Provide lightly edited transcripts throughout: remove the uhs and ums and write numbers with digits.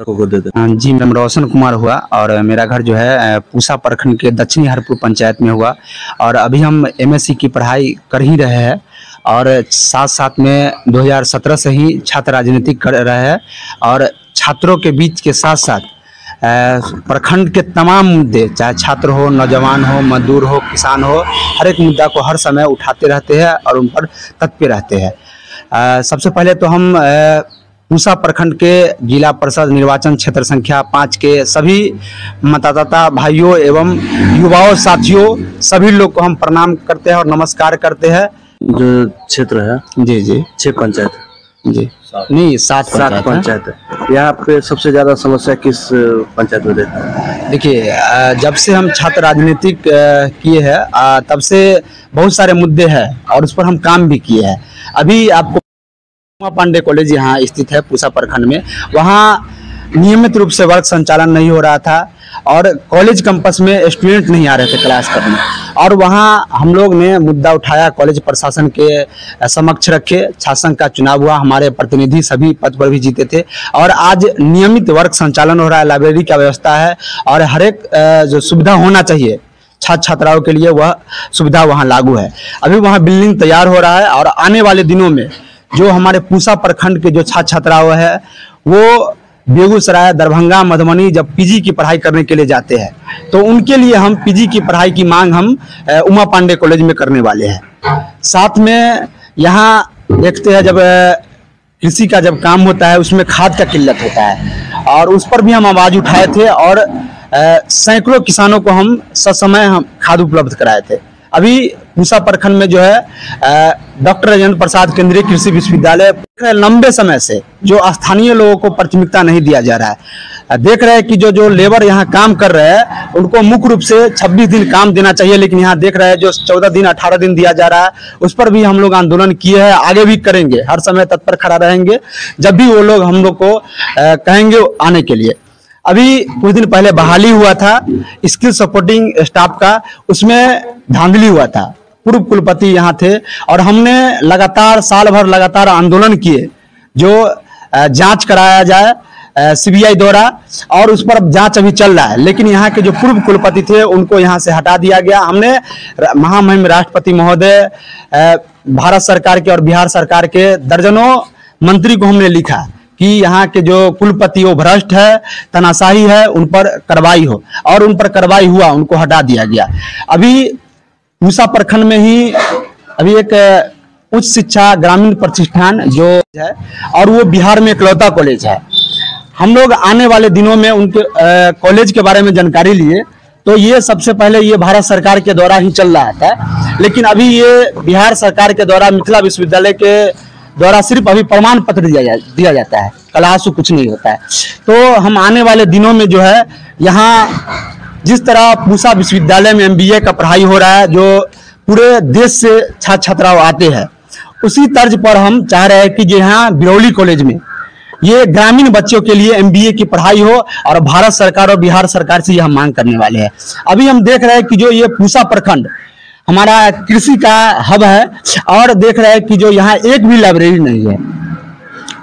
जी, नाम रोशन कुमार हुआ और मेरा घर जो है पूसा प्रखंड के दक्षिणी हरपुर पंचायत में हुआ। और अभी हम एमएससी की पढ़ाई कर ही रहे हैं और साथ साथ में 2017 से ही छात्र राजनीति कर रहे हैं। और छात्रों के बीच के साथ साथ प्रखंड के तमाम मुद्दे, चाहे छात्र हो, नौजवान हो, मजदूर हो, किसान हो, हर एक मुद्दा को हर समय उठाते रहते हैं और उन पर तत्पर रहते हैं। सबसे पहले तो हम पूसा प्रखंड के जिला परिषद निर्वाचन क्षेत्र संख्या 5 के सभी मतदाता भाइयों एवं युवाओं साथियों सभी लोग को हम प्रणाम करते हैं और नमस्कार करते हैं। जो क्षेत्र है जी जी 6 पंचायत जी नहीं 7 पंचायत है। यहाँ पे सबसे ज्यादा समस्या किस पंचायत में देखते हैं? देखिए, जब से हम छात्र राजनीतिक किए हैं तब से बहुत सारे मुद्दे हैं और उस पर हम काम भी किए हैं। अभी आपको उमा पांडे कॉलेज यहाँ स्थित है पूसा प्रखंड में, वहाँ नियमित रूप से वर्ग संचालन नहीं हो रहा था और कॉलेज कैंपस में स्टूडेंट नहीं आ रहे थे क्लास करने। और वहाँ हम लोग ने मुद्दा उठाया, कॉलेज प्रशासन के समक्ष रखे, शासन का चुनाव हुआ, हमारे प्रतिनिधि सभी पद पर भी जीते थे और आज नियमित वर्ग संचालन हो रहा है, लाइब्रेरी का व्यवस्था है और हर एक जो सुविधा होना चाहिए छात्र छात्राओं के लिए वह सुविधा वहाँ लागू है। अभी वहाँ बिल्डिंग तैयार हो रहा है और आने वाले दिनों में जो हमारे पूसा प्रखंड के जो छात्र छात्राएं हैं वो बेगूसराय, दरभंगा, मधुबनी जब पीजी की पढ़ाई करने के लिए जाते हैं तो उनके लिए हम पीजी की पढ़ाई की मांग हम उमा पांडे कॉलेज में करने वाले हैं। साथ में यहाँ देखते हैं जब कृषि का जब काम होता है उसमें खाद का किल्लत होता है और उस पर भी हम आवाज़ उठाए थे और सैकड़ों किसानों को हम ससमय हम खाद उपलब्ध कराए थे। अभी पूसा प्रखंड में जो है डॉक्टर राजेंद्र प्रसाद केंद्रीय कृषि विश्वविद्यालय लंबे समय से जो स्थानीय लोगों को प्राथमिकता नहीं दिया जा रहा है। देख रहे हैं कि जो लेबर यहाँ काम कर रहे हैं उनको मुख्य रूप से 26 दिन काम देना चाहिए, लेकिन यहाँ देख रहे हैं जो 14 दिन 18 दिन दिया जा रहा है। उस पर भी हम लोग आंदोलन किए हैं, आगे भी करेंगे, हर समय तत्पर खड़ा रहेंगे जब भी वो लोग हम लोग को कहेंगे आने के लिए। अभी कुछ दिन पहले बहाली हुआ था स्किल सपोर्टिंग स्टाफ का, उसमें धांधली हुआ था। पूर्व कुलपति यहाँ थे और हमने लगातार साल भर लगातार आंदोलन किए जो जांच कराया जाए सीबीआई द्वारा और उस पर जांच अभी चल रहा है। लेकिन यहाँ के जो पूर्व कुलपति थे उनको यहाँ से हटा दिया गया। हमने महामहिम राष्ट्रपति महोदय, भारत सरकार के और बिहार सरकार के दर्जनों मंत्री को हमने लिखा कि यहाँ के जो कुलपति वो भ्रष्ट है, तानाशाही है, उन पर कार्रवाई हो और उन पर कार्रवाई हुआ, उनको हटा दिया गया। अभी पूसा प्रखंड में ही अभी एक उच्च शिक्षा ग्रामीण प्रतिष्ठान जो है और वो बिहार में इकलौता कॉलेज है। हम लोग आने वाले दिनों में उनके कॉलेज के बारे में जानकारी लिए तो ये सबसे पहले ये भारत सरकार के द्वारा ही चल रहा था, लेकिन अभी ये बिहार सरकार के द्वारा मिथिला विश्वविद्यालय के द्वारा सिर्फ अभी प्रमाण पत्र दिया जाता है, क्लास कुछ नहीं होता है। तो हम आने वाले दिनों में जो है यहाँ जिस तरह पूसा विश्वविद्यालय में एमबीए का पढ़ाई हो रहा है जो पूरे देश से छात्र छात्राओं आते हैं, उसी तर्ज पर हम चाह रहे हैं कि जो यहाँ बिरौली कॉलेज में ये ग्रामीण बच्चों के लिए एमबीए की पढ़ाई हो और भारत सरकार और बिहार सरकार से ये हम मांग करने वाले हैं। अभी हम देख रहे हैं कि जो ये पूसा प्रखंड हमारा कृषि का हब है और देख रहे हैं कि जो यहाँ एक भी लाइब्रेरी नहीं है।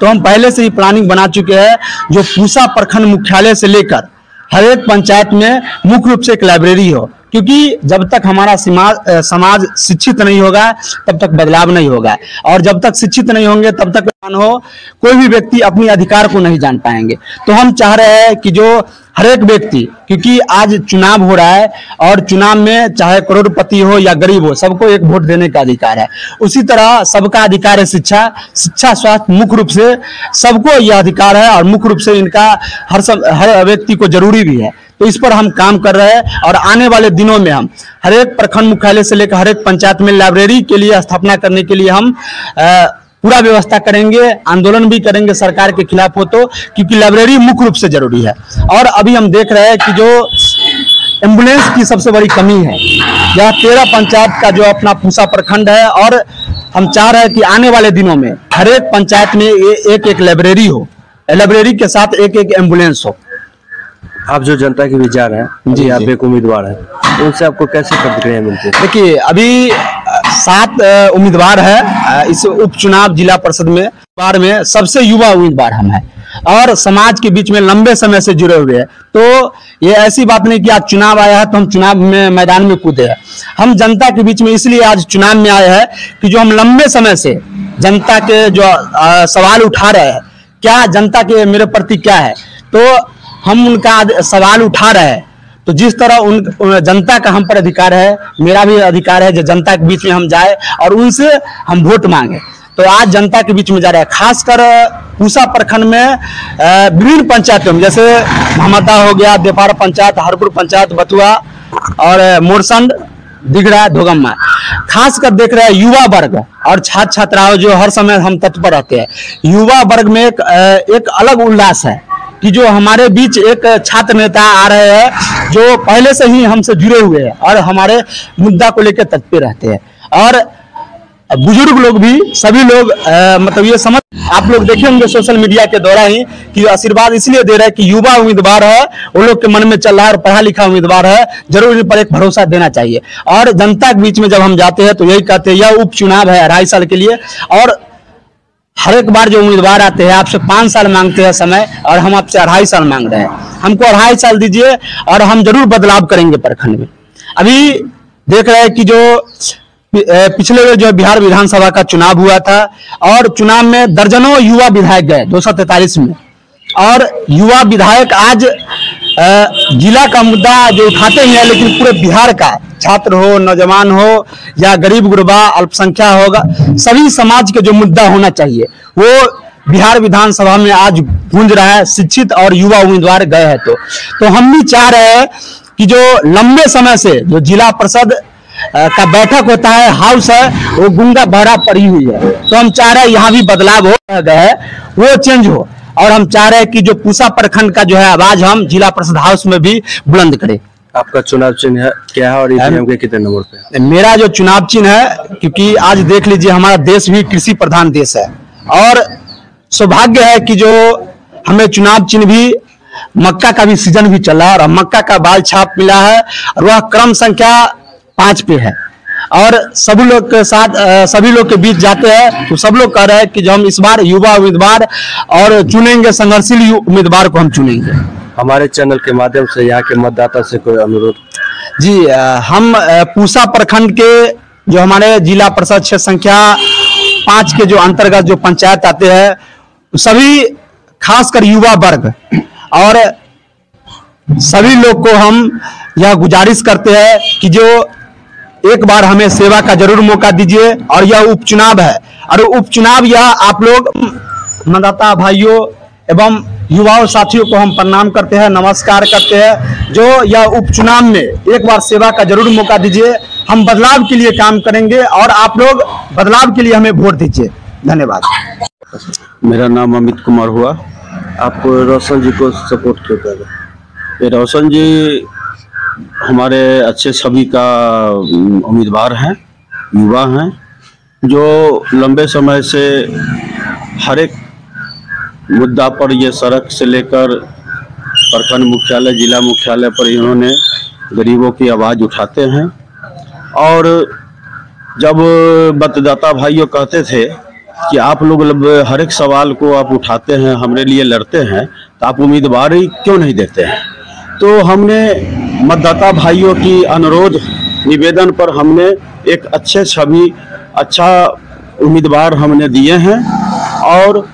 तो हम पहले से ही प्लानिंग बना चुके हैं जो पूसा प्रखंड मुख्यालय से लेकर हर एक पंचायत में मुख्य रूप से एक लाइब्रेरी हो, क्योंकि जब तक हमारा समाज शिक्षित नहीं होगा तब तक बदलाव नहीं होगा और जब तक शिक्षित नहीं होंगे तब तक कोई भी व्यक्ति अपनी अधिकार को नहीं जान पाएंगे। तो हम चाह रहे हैं कि जो हर एक व्यक्ति, क्योंकि आज चुनाव हो रहा है और चुनाव में चाहे करोड़पति हो या गरीब हो सबको एक वोट देने का अधिकार है, उसी तरह सबका अधिकार है शिक्षा, स्वास्थ्य, मुख्य रूप से सबको यह अधिकार है और मुख्य रूप से इनका हर व्यक्ति को जरूरी भी है। तो इस पर हम काम कर रहे हैं और आने वाले दिनों में हम हर एक प्रखंड मुख्यालय से लेकर हर एक पंचायत में लाइब्रेरी के लिए स्थापना करने के लिए हम पूरा व्यवस्था करेंगे, आंदोलन भी करेंगे सरकार के खिलाफ हो तो, क्योंकि लाइब्रेरी मुख्य रूप से जरूरी है। और अभी हम देख रहे हैं कि जो एम्बुलेंस की सबसे बड़ी कमी है, यह 13 पंचायत का जो अपना पूसा प्रखंड है और हम चाह रहे हैं कि आने वाले दिनों में हर एक पंचायत में एक एक लाइब्रेरी हो, लाइब्रेरी के साथ एक एक एम्बुलेंस हो। आप जो जनता के विचार हैं जी, आप एक उम्मीदवार हैं, उनसे आपको कैसे प्रतिक्रिया मिलती है? देखिए, अभी 7 उम्मीदवार है इस उपचुनाव जिला परिषद में। बार में सबसे युवा उम्मीदवार हम हैं और समाज के बीच में लंबे समय से जुड़े हुए हैं। तो ये ऐसी बात नहीं कि आज चुनाव आया है तो हम चुनाव में मैदान में कूदे हैं। हम जनता के बीच में इसलिए आज चुनाव में आए हैं कि जो हम लंबे समय से जनता के जो सवाल उठा रहे हैं, क्या जनता के मेरे प्रति क्या है, तो हम उनका सवाल उठा रहे हैं। तो जिस तरह उन जनता का हम पर अधिकार है, मेरा भी अधिकार है जो जनता के बीच में हम जाए और उनसे हम वोट मांगे। तो आज जनता के बीच में जा रहे हैं, खासकर पूसा प्रखंड में विभिन्न पंचायतों में, जैसे महमदा हो गया, देपार पंचायत, हरपुर पंचायत, बथुआ और मोरसंड, दिगड़ा, धोगम्मा, खासकर देख रहे हैं युवा वर्ग और छात्र छात्राओं जो हर समय हम तत्पर रहते हैं। युवा वर्ग में एक अलग उल्लास है कि जो हमारे बीच एक छात्र नेता आ रहे हैं जो पहले से ही हमसे जुड़े हुए हैं और हमारे मुद्दा को लेकर तत्पर रहते हैं। और बुजुर्ग लोग भी, सभी लोग मतलब ये समझ, आप लोग देखे होंगे सोशल मीडिया के द्वारा ही कि आशीर्वाद इसलिए दे रहे हैं कि युवा उम्मीदवार है, वो लोग के मन में चल रहा है और पढ़ा लिखा उम्मीदवार है, जरूर इन पर एक भरोसा देना चाहिए। और जनता के बीच में जब हम जाते हैं तो यही कहते हैं, यह उपचुनाव है 2.5 साल के लिए और हर एक बार जो उम्मीदवार आते हैं आपसे 5 साल मांगते हैं समय और हम आपसे 2.5 साल मांग रहे हैं। हमको 2.5 साल दीजिए और हम जरूर बदलाव करेंगे प्रखंड में। अभी देख रहे हैं कि जो पिछले जो बिहार विधानसभा का चुनाव हुआ था और चुनाव में दर्जनों युवा विधायक गए 243 में, और युवा विधायक आज जिला का मुद्दा जो उठाते ही है, लेकिन पूरे बिहार का, छात्र हो, नौजवान हो या गरीब गुरबा, अल्पसंख्या होगा, सभी समाज के जो मुद्दा होना चाहिए वो बिहार विधानसभा में आज गूंज रहा है। शिक्षित और युवा उम्मीदवार गए हैं तो हम भी चाह रहे हैं कि जो लंबे समय से जो जिला परिषद का बैठक होता है, हाउस है, वो गूंगा बहरा पड़ी हुई है। तो हम चाह रहे हैं यहाँ भी बदलाव हो गए, वो चेंज हो, और हम चाह रहे हैं कि जो पूसा प्रखंड का जो है आवाज हम जिला परिषद हाउस में भी बुलंद करें। आपका चुनाव चिन्ह है क्या है और ईवीएम के कितने नंबर पे? मेरा जो चुनाव चिन्ह है, क्योंकि आज देख लीजिए हमारा देश भी कृषि प्रधान देश है और सौभाग्य है कि जो हमें चुनाव चिन्ह भी, मक्का का भी सीजन भी चला और मक्का का बाल छाप मिला है और वह क्रम संख्या 5 पे है। और सभी लोग के साथ सभी लोग के बीच जाते हैं तो सब लोग कह रहे हैं कि जो हम इस बार युवा उम्मीदवार और चुनेंगे, संघर्षशील उम्मीदवार को हम चुनेंगे। हमारे चैनल के माध्यम से यहाँ के मतदाता से कोई अनुरोध? जी, हम पूसा प्रखंड के जो हमारे जिला परिषद क्षेत्र संख्या 5 के जो अंतर्गत जो पंचायत आते हैं, सभी खासकर युवा वर्ग और सभी लोग को हम यह गुजारिश करते हैं कि जो एक बार हमें सेवा का जरूर मौका दीजिए। और यह उपचुनाव है और उपचुनाव यह आप लोग मतदाता भाइयों एवं युवाओं साथियों को हम प्रणाम करते हैं, नमस्कार करते हैं। जो यह उपचुनाव में एक बार सेवा का जरूर मौका दीजिए, हम बदलाव के लिए काम करेंगे और आप लोग बदलाव के लिए हमें वोट दीजिए। धन्यवाद। मेरा नाम अमित कुमार हुआ। आप रोशन जी को सपोर्ट क्यों कर रहे हैं? ये रोशन जी हमारे अच्छे छवि का उम्मीदवार हैं, युवा हैं, जो लंबे समय से हर एक मुद्दा पर, ये सड़क से लेकर प्रखंड मुख्यालय, जिला मुख्यालय पर इन्होंने गरीबों की आवाज़ उठाते हैं। और जब मतदाता भाइयों कहते थे कि आप लोग हर एक सवाल को आप उठाते हैं, हमारे लिए लड़ते हैं, तो आप उम्मीदवारी क्यों नहीं देते हैं? तो हमने मतदाता भाइयों की अनुरोध निवेदन पर हमने एक अच्छे छवि, अच्छा उम्मीदवार हमने दिए हैं। और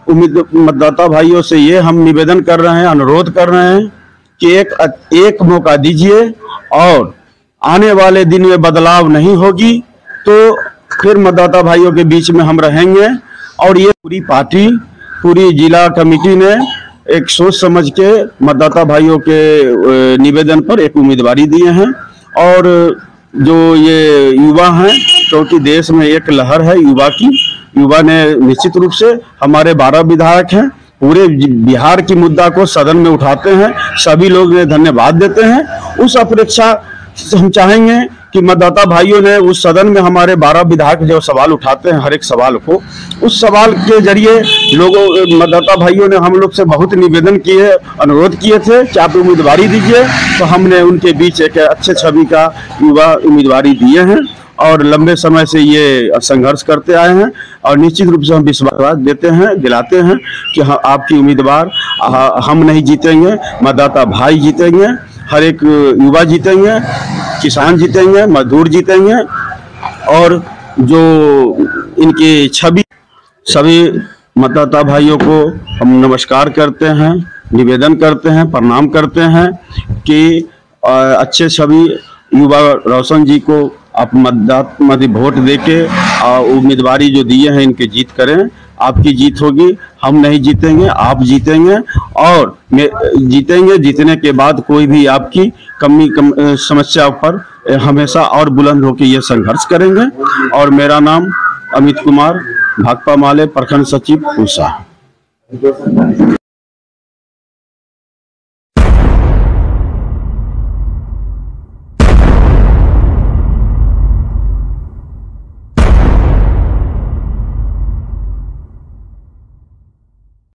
मतदाता भाइयों से ये हम निवेदन कर रहे हैं, अनुरोध कर रहे हैं कि एक मौका दीजिए और आने वाले दिन में बदलाव नहीं होगी तो फिर मतदाता भाइयों के बीच में हम रहेंगे। और ये पूरी पार्टी, पूरी जिला कमेटी ने एक सोच समझ के मतदाता भाइयों के निवेदन पर एक उम्मीदवारी दिए हैं। और जो ये युवा हैं, क्योंकि देश में एक लहर है युवा की, युवा ने निश्चित रूप से, हमारे 12 विधायक हैं, पूरे बिहार की मुद्दा को सदन में उठाते हैं, सभी लोग ने धन्यवाद देते हैं। उस अपेक्षा हम चाहेंगे कि मतदाता भाइयों ने उस सदन में हमारे 12 विधायक जो सवाल उठाते हैं, हर एक सवाल को, उस सवाल के जरिए लोगों, मतदाता भाइयों ने हम लोग से बहुत निवेदन किए, अनुरोध किए थे कि आप उम्मीदवारी दीजिए। तो हमने उनके बीच एक अच्छे छवि का युवा उम्मीदवारी दिए हैं और लंबे समय से ये संघर्ष करते आए हैं और निश्चित रूप से हम विश्वास देते हैं, दिलाते हैं कि आपकी उम्मीदवार हम नहीं जीतेंगे, मतदाता भाई जीतेंगे, हर एक युवा जीतेंगे, किसान जीतेंगे, मजदूर जीतेंगे और जो इनकी छवि, सभी मतदाता भाइयों को हम नमस्कार करते हैं, निवेदन करते हैं, प्रणाम करते हैं कि अच्छे सभी युवा रोशन जी को आप वोट देके उम्मीदवारी जो दिए हैं इनके जीत करें। आपकी जीत होगी, हम नहीं जीतेंगे, आप जीतेंगे और जीतेंगे। जीतने के बाद कोई भी आपकी समस्या पर हमेशा और बुलंद होकर ये संघर्ष करेंगे। और मेरा नाम अमित कुमार, भाकपा माले, प्रखंड सचिव पूसा।